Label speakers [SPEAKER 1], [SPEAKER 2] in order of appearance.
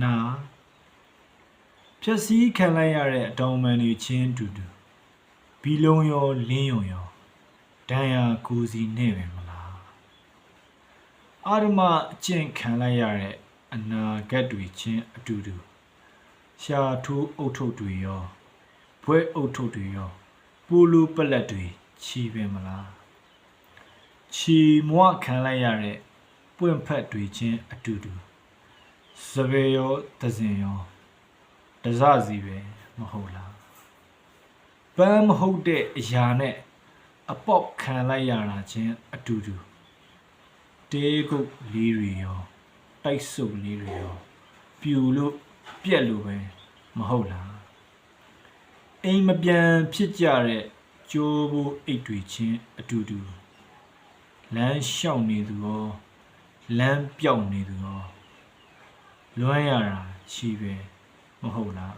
[SPEAKER 1] နာဖြက်စီးခံလိုက်ရတဲ့အတောင်ပံတွေချင်းတူတူဘီလုံးရောလင်းယုံရောဒဏ်ရာကိုစီနဲ့ပဲမလားအာရမအကျင့်ခံလိုက်ရတဲ့အနာဂတ်တွေချင်းအတူတူရှာထိုးအုတ်ထုတ်တွေရောဘွဲအုတ်ထုတ်တွေရောပိုလိုပလက်တွေချီပဲမလားချီမွခံလိုက်ရတဲ့ပွင့်ဖက်တွေချင်းအတူတူစပယ်ရောသဇင်ရောတစစီပဲမဟုတ်လားပန်းမဟုတ်တဲ့အရာနဲ့အပေါက်ခံလိုက်ရတာချင်းအတူတူတေးကုတ်လေးတွေရောတိုက်စုပ်လေးတွေရောပြူလို့ပြက်လို့ပဲမဟုတ်လားအိမ်မပြန်ဖြစ်ကြတဲ့ကြိုးဘူးအိတ်တွေချင်းအတူတူလမ်းလျှောက်နေသူရောလမ်းပြောက်နေသူရောလွမ်းရတာချီပဲမဟုတ်လား